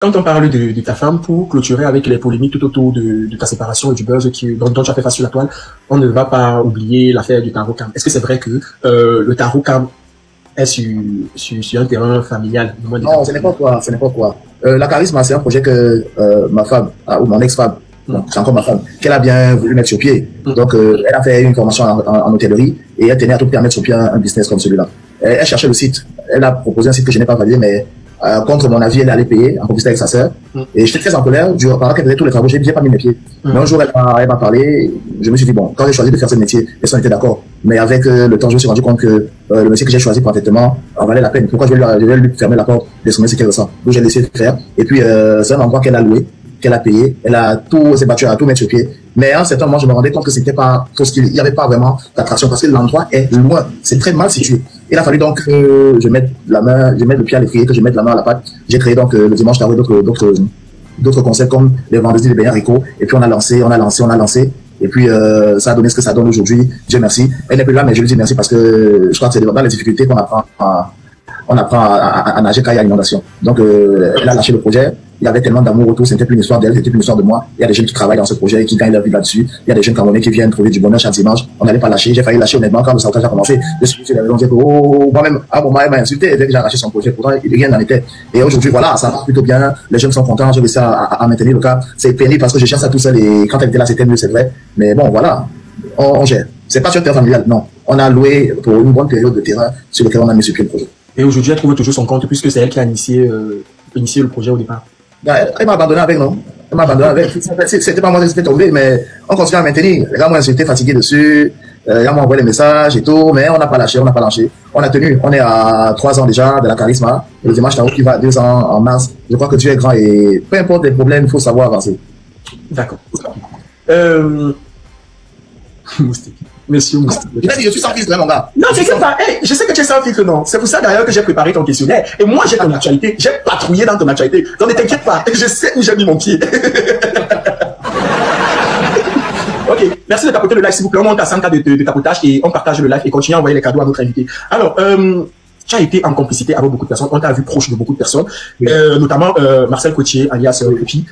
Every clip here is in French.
Quand on parle de ta femme, pour clôturer avec les polémiques tout autour de ta séparation et du buzz dont tu as fait face sur la toile, on ne va pas oublier l'affaire du tarot cam. Est-ce que c'est vrai que le tarot cam est sur un terrain familial? Non, ce n'est pas quoi, ce n'est pas quoi. La Charisma, c'est un projet que ma femme, ou mon ex-femme, c'est encore ma femme, qu'elle a bien voulu mettre sur pied. Donc, elle a fait une formation en hôtellerie et elle tenait à tout prix à mettre sur pied un business comme celui-là. Elle cherchait le site. Elle a proposé un site que je n'ai pas validé, mais contre mon avis, elle allait payer en complicité avec sa sœur. Et j'étais très en colère. Pendant qu'elle faisait tous les travaux, j'ai pas mis mes pieds. Mais un jour, elle m'a parlé. Je me suis dit, bon, quand j'ai choisi de faire ce métier, personne n'était d'accord. Mais avec le temps, je me suis rendu compte que le métier que j'ai choisi parfaitement en valait la peine. Pourquoi je vais lui fermer la porte de ce qu'elle ressent? Donc, j'ai laissé faire. Et puis, c'est un endroit qu'elle a loué, qu'elle a payé. Elle a tout, s'est battue à tout mettre sur pied. Mais à un certain moment, je me rendais compte que c'était pas tout ce qu'il y avait pas vraiment d'attraction parce que l'endroit est loin. C'est très mal situé. Il a fallu donc que je mette le pied à l'étrier, que je mette la main à la pâte. J'ai créé donc le dimanche tarot d'autres concepts comme les vendredis des beignets haricots. Et puis on a lancé. Et puis ça a donné ce que ça donne aujourd'hui. Dieu merci. Elle n'est plus là, mais je lui dis merci parce que je crois que c'est dans les difficultés qu'on apprend à nager quand il y a inondation. Donc elle a lâché le projet. Il y avait tellement d'amour autour, c'était plus une histoire d'elle, c'était plus une histoire de moi. Il y a des jeunes qui travaillent dans ce projet et qui gagnent leur vie là-dessus. Il y a des jeunes Camerounais qui viennent trouver du bonheur chaque dimanche. On n'allait pas lâcher. J'ai failli lâcher honnêtement quand le sabotage a commencé. Je suis sur les raisons, moi-même, à un moment, elle m'a insulté dès que j'ai arraché son projet. Pourtant, rien n'en était. Et aujourd'hui, voilà, ça va plutôt bien. Les jeunes sont contents. J'ai réussi à maintenir le cap. C'est pénible parce que je cherche ça tout seul et quand elle était là, c'était mieux, c'est vrai. Mais bon, voilà. On gère. C'est pas sur le terrain familial, non. On a loué pour une bonne période de terrain sur lequel on a mis sur pied le projet. Et aujourd'hui, elle trouve toujours son compte puisque c'est elle qui a initié le projet au départ. Elle m'a abandonné avec, non? Elle m'a abandonné avec. C'était pas moi qui s'était tombé, mais on continue à maintenir. Les gars, moi, j'étais fatigué dessus. Les gars m'ont envoyé les messages et tout, mais on n'a pas lâché, On a tenu. On est à 3 ans déjà de la Charisma. Le dimanche tarot qui va à 2 ans en mars. Je crois que Dieu est grand et peu importe les problèmes, il faut savoir avancer. D'accord. Moustique. Monsieur Moustique. Il a dit, je suis sans filtre, mon gars. Non, je sais pas. Hey, je sais que tu es sans filtre, non. C'est pour ça d'ailleurs que j'ai préparé ton questionnaire. Et moi, j'ai ton actualité. J'ai patrouillé dans ton actualité. Donc ne t'inquiète pas. Je sais où j'ai mis mon pied. Ok, merci de tapoter le live, s'il vous plaît. On monte à 100 cas de tapotage et on partage le live et continue à envoyer les cadeaux à notre invité. Alors, tu as été en complicité avec beaucoup de personnes. On t'a vu proche de beaucoup de personnes, notamment Marcel Cotier, alias Epi.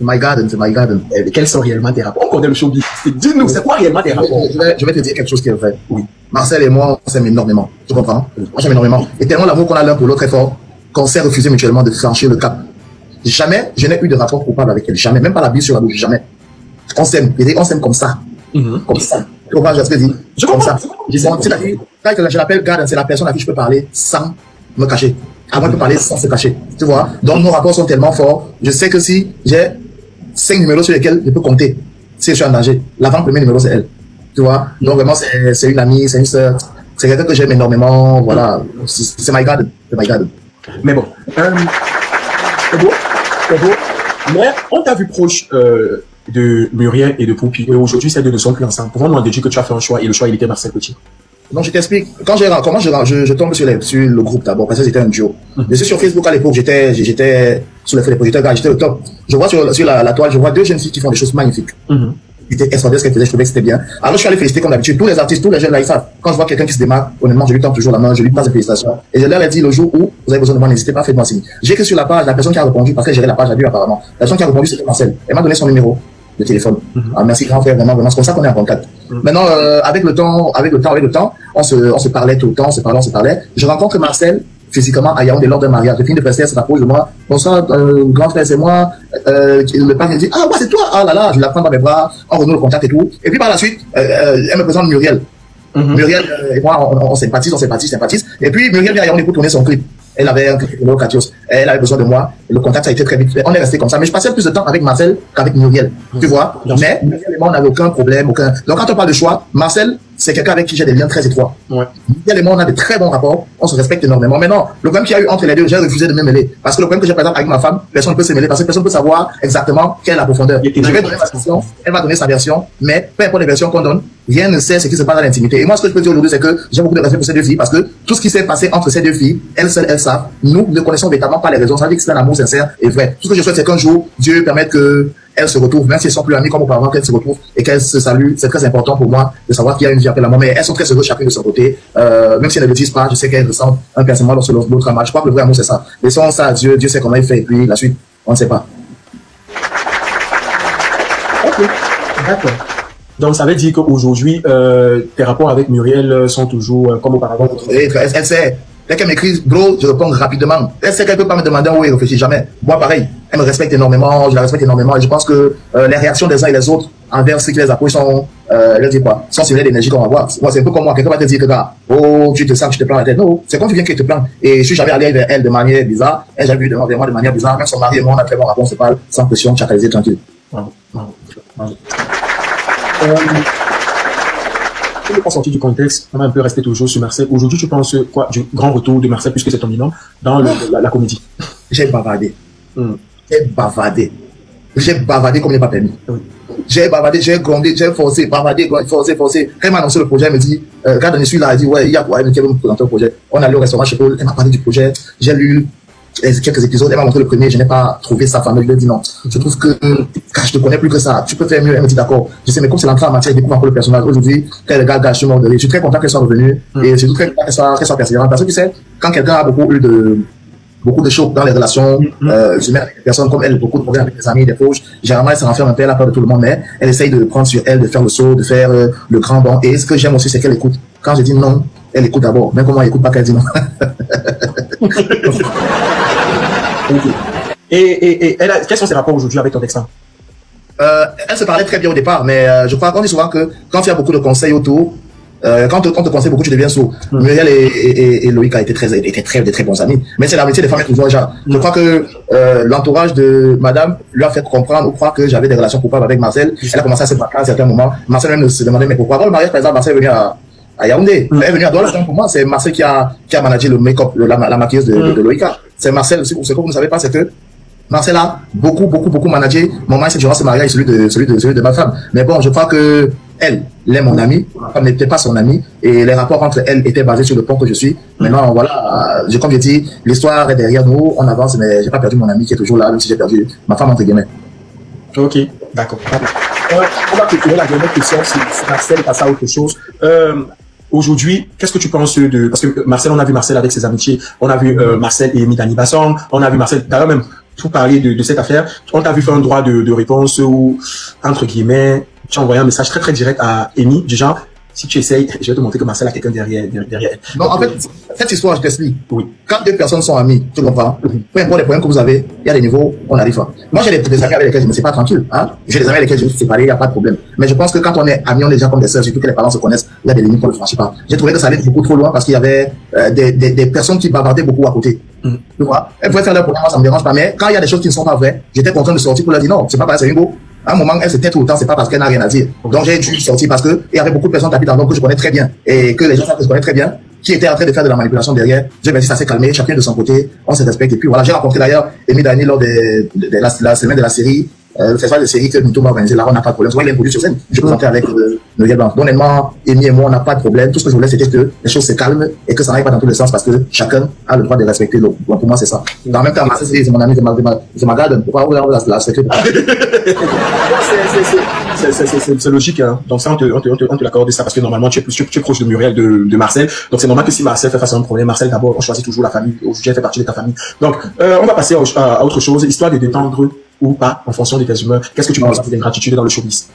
My garden, c'est my garden. Quels sont réellement tes rapports? On connaît le showbiz. Dis-nous, c'est quoi réellement tes rapports? Je vais te dire quelque chose qui est vrai. Oui. Marcel et moi, on s'aime énormément. Tu comprends? On s'aime énormément. Et tellement l'amour qu'on a l'un pour l'autre est fort qu'on s'est refusé mutuellement de franchir le cap. Jamais, je n'ai eu de rapport coupable avec elle. Jamais. Même pas la bise sur la bouche. Jamais. On s'aime. On s'aime comme ça. Comme ça. Tu comprends ce que je dis? Je comprends. Comme ça. Quand je l'appelle garden, c'est la personne à qui je peux parler sans me cacher. Avant de parler sans se cacher. Tu vois? Donc nos rapports sont tellement forts. Je sais que si j'ai 5 numéros sur lesquels je peux compter si je suis en danger, l'avant-premier numéro c'est elle. Tu vois? Donc vraiment c'est une amie, c'est une sœur, c'est quelqu'un que j'aime énormément. Voilà, c'est my garden. C'est my garden. Mais bon, c'est beau. Mais on t'a vu proche de Muriel et de Poupi. Et aujourd'hui, ces deux ne sont plus ensemble. Pouvons-nous en déduire que tu as fait un choix et le choix il était Marcel Cotier? Donc je t'explique. Comment je tombe sur le groupe d'abord parce que c'était un duo. Je suis sur Facebook à l'époque, j'étais sur le feu des projecteurs, j'étais au top. Je vois sur la toile, je vois 2 jeunes filles qui font des choses magnifiques. C'était extraordinaire ce qu'elles faisaient, je trouvais que c'était bien. Alors je suis allé féliciter comme d'habitude tous les artistes, tous les jeunes là, ils savent. Quand je vois quelqu'un qui se démarque, honnêtement, je lui tends toujours la main, je lui passe des félicitations. Et je leur ai dit le jour où vous avez besoin de moi, n'hésitez pas, faites-moi signe. J'ai écrit sur la page, la personne qui a répondu, parce que j'ai géré la page à lui apparemment. La personne qui a répondu, c'était Marcel. Elle m'a donné son numéro de téléphone. Merci grand frère, vraiment, c'est comme ça qu'on est en contact. Maintenant, avec le temps, on se parlait tout le temps, on se parlait. Je rencontre Marcel physiquement à Yaoundé lors d'un mariage. Le film de prestataire se rapproche de moi. Bonsoir, grand frère, c'est moi. Le père me dit, ah, ouais, c'est toi. Ah là là, je la prends dans mes bras, on renoue le contact et tout. Et puis par la suite, elle me présente Muriel. Muriel et moi, on sympathise. Et puis Muriel vient à Yaoundé pour tourner son clip. Elle avait un clip de Katios. Elle avait besoin de moi. Le contact a été très vite. On est resté comme ça. Mais je passais plus de temps avec Marcel qu'avec Muriel. Tu vois? Mais Muriel et moi, on n'avait aucun problème, Donc quand on parle de choix, Marcel, c'est quelqu'un avec qui j'ai des liens très étroits. Muriel et moi, on a de très bons rapports. On se respecte énormément. Maintenant, le problème qu'il y a eu entre les deux, j'ai refusé de me mêler. Parce que le problème que j'ai par exemple avec ma femme, personne ne peut se mêler parce que personne ne peut savoir exactement quelle est la profondeur. Je vais donner ma version, elle va donner sa version, mais peu importe les versions qu'on donne, rien ne sait ce qui se passe dans l'intimité. Et moi, ce que je peux dire aujourd'hui, c'est que j'ai beaucoup de respect pour ces deux filles parce que tout ce qui s'est passé entre ces deux filles, elles seules, elles savent. Nous ne connaissons véritablement pas les raisons. Ça veut dire que c'est un amour sincère et vrai. Tout ce que je souhaite, c'est qu'un jour, Dieu permette que elles se retrouvent, même si elles sont plus amies comme auparavant, qu'elles se retrouvent et qu'elles se saluent. C'est très important pour moi de savoir qu'il y a une vie après la mort, mais elles sont très heureuses chacune de son côté. Même si elles ne le disent pas, je sais qu'elles ressentent un pincement lorsque l'autre a mal. Je crois que le vrai amour, c'est ça. Laissons ça à Dieu, Dieu sait comment il fait, et puis la suite, on ne sait pas. Ok, d'accord. Donc, ça veut dire qu'aujourd'hui, tes rapports avec Muriel sont toujours comme auparavant. Elle sait. Dès qu'elle m'écrit, bro, je réponds rapidement. Elle sait qu'elle ne peut pas me demander où elle réfléchit jamais. Moi, pareil. Elle me respecte énormément, je la respecte énormément. Et je pense que les réactions des uns et des autres envers ceux qui les appuient sont, sont sur l'énergie qu'on va voir. Moi, c'est un peu comme moi. Quelqu'un va te dire que, gars, oh, tu te sens que je te plains la tête. Non, c'est quand tu viens qu'il te plaint. Et je suis jamais allé vers elle de manière bizarre. Elle, j'ai vu vers moi de manière bizarre. Même son mari et moi, on a très bon rapport, on se parle sans pression, chacalisé, tranquille. On n'est pas sorti du contexte, on a un peu resté toujours sur Marcel. Aujourd'hui, tu penses quoi du grand retour de Marcel, puisque c'est ton binôme, dans la comédie? J'ai bavardé. J'ai bavardé comme il n'est pas permis. Oui. J'ai bavardé, j'ai grondé, j'ai forcé, bavardé, forcé. Quand elle m'a annoncé le projet, elle me dit, regarde, je suis là, elle dit, ouais, il y a quoi? Elle me dit, elle veut me présenter le projet. On allait au restaurant chez Paul, elle m'a parlé du projet, j'ai lu quelques épisodes, elle m'a montré le premier, je n'ai pas trouvé ça fameux, je lui ai dit non. Je trouve que, quand je te connais plus que ça, tu peux faire mieux. Elle me dit d'accord. Je sais, mais comme c'est l'entrée en matière, je découvre encore le personnage. Aujourd'hui, quand le gars je suis mort de rire. Je suis très content qu'elle soit revenue, et surtout très content qu'elle soit persévérante. Parce que tu sais, quand quelqu'un a beaucoup de chocs dans les relations, humaines avec des personnes comme elle, beaucoup de problèmes avec des amis, des proches, généralement elle se renferme un peu, elle a peur de tout le monde, mais elle essaye de prendre sur elle, de faire le saut, de faire le grand bond. Et ce que j'aime aussi, c'est qu'elle écoute. Quand je dis non, elle écoute d'abord. Même comment elle écoute pas qu'elle dit non. Et quels sont ses rapports aujourd'hui avec ton ex-femme? Elle se parlait très bien au départ, mais je crois qu'on dit souvent que quand il y a beaucoup de conseils autour, quand on te conseille beaucoup, tu deviens sourd. Muriel et Loïc étaient des très bons amis. Mais c'est l'amitié des femmes toujours déjà. Je crois que l'entourage de madame lui a fait comprendre ou croire que j'avais des relations coupables avec Marcel. Elle a commencé à se battre à un certain moment. Marcel même se demandait mais pourquoi? Avant le mariage, par exemple, Marcel est venu à Yaoundé. Elle est venue à Douala. Pour moi, c'est Marcel qui a managé le make-up, la maquilleuse de Loïca. C'est Marcel, ce que vous ne savez pas, c'est que Marcel a beaucoup managé mon mindset durant ce mariage, celui de ma femme. Mais bon, je crois que elle est mon amie, ma femme n'était pas son amie, et les rapports entre elles étaient basés sur le pont que je suis. Maintenant, voilà, comme je dis, l'histoire est derrière nous, on avance, mais j'ai pas perdu mon ami qui est toujours là, même si j'ai perdu ma femme entre guillemets. Ok, d'accord. On va clôturer la dernière question si Marcel passe à autre chose. Aujourd'hui, qu'est-ce que tu penses de... Parce que Marcel, on a vu Marcel avec ses amitiés, on a vu Marcel et Midani Bassong, on a vu Marcel, d'ailleurs même, tout parler de cette affaire, on t'a vu faire un droit de réponse où, entre guillemets, tu as envoyé un message très très direct à Amy, du genre, si tu essayes, je vais te montrer que Marcel a quelqu'un derrière elle. Non, en fait, cette histoire, je t'explique. Oui. Quand deux personnes sont amies, tu comprends? Peu importe les problèmes que vous avez, il y a des niveaux, on arrive pas. Moi, j'ai des amis avec lesquels je ne suis pas tranquille, hein. J'ai des amis avec lesquels je me suis séparé, il n'y a pas de problème. Mais je pense que quand on est amis, on est déjà comme des sœurs, surtout que les parents se connaissent, il y a des limites qu'on ne franchit pas. J'ai trouvé que ça allait beaucoup trop loin parce qu'il y avait des personnes qui bavardaient beaucoup à côté. Tu vois? Elles pouvaient faire leur problème, moi, ça me dérange pas. Mais quand il y a des choses qui ne sont pas vraies, j'étais content de sortir pour leur dire non, c'est pas pareil, c'est Ringo. À un moment, elle se tait tout le temps, c'est pas parce qu'elle n'a rien à dire. Donc, j'ai dû sortir parce que il y avait beaucoup de personnes qui habitent dans l'ombre que je connais très bien et que les gens savent que je connais très bien, qui étaient en train de faire de la manipulation derrière. J'ai dit, ça s'est calmé, chacun de son côté, on se respecte. Et puis voilà, j'ai rencontré d'ailleurs Amy Dani lors de la semaine de la série, le festival de série que Mito m'a organisé. Là, on n'a pas de problème. Souvent, il est produit sur scène. Je présentais avec Noël Blanc. Honnêtement, Amy et moi, on n'a pas de problème. Tout ce que je voulais, c'était que les choses se calment et que ça n'aille pas dans tous les sens parce que chacun a le droit de respecter l'autre. Donc, pour moi, c'est ça. En même temps, c'est mon ami, c'est ma garde. Pourquoi on la respecter? C'est logique, hein. Donc ça, on te l'accorde ça parce que normalement, tu es proche de Muriel, de Marcel. Donc c'est normal que si Marcel fait face à un problème, Marcel d'abord, on choisit toujours la famille. Aujourd'hui, elle fait partie de ta famille. Donc, on va passer à autre chose, histoire de détendre ou pas, en fonction de tes humeurs. Qu'est-ce que tu penses de l'ingratitude dans le showbiz?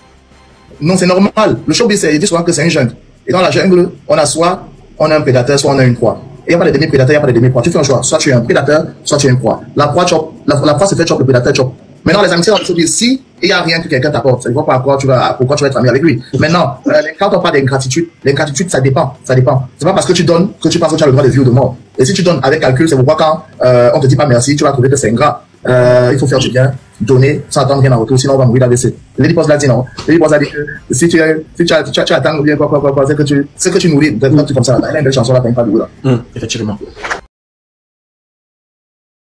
Non, c'est normal. Le showbiz, c'est dit souvent que c'est une jungle. Et dans la jungle, on a un prédateur, soit on a une proie. Et il n'y a pas de demi-prédateur, il n'y a pas de demi-proie. Tu fais un choix. Soit tu es un prédateur, soit tu es une proie. La proie chope. La proie se fait chope, le prédateur chope. Maintenant, les amitiés dans le showbiz, si il n'y a rien que quelqu'un t'apporte, ça ne voit pas pourquoi tu vas être ami avec lui. Maintenant, quand on parle d'ingratitude, l'ingratitude, ça dépend. C'est pas parce que tu donnes que tu penses que tu as le droit de vie ou de mort. Et si tu donnes avec calcul, c'est pourquoi quand on te dit pas merci, tu vas trouver que c'est ingrat. Il faut faire du bien, donner, sans attendre rien en retour, sinon on va mourir d'AVC. Lady Boss l'a dit non. Lady Boss a dit que si tu attends ou bien quoi, c'est que tu nourris, des trucs comme ça. Elle a une belle chanson là, t'as pas de goût là. Effectivement.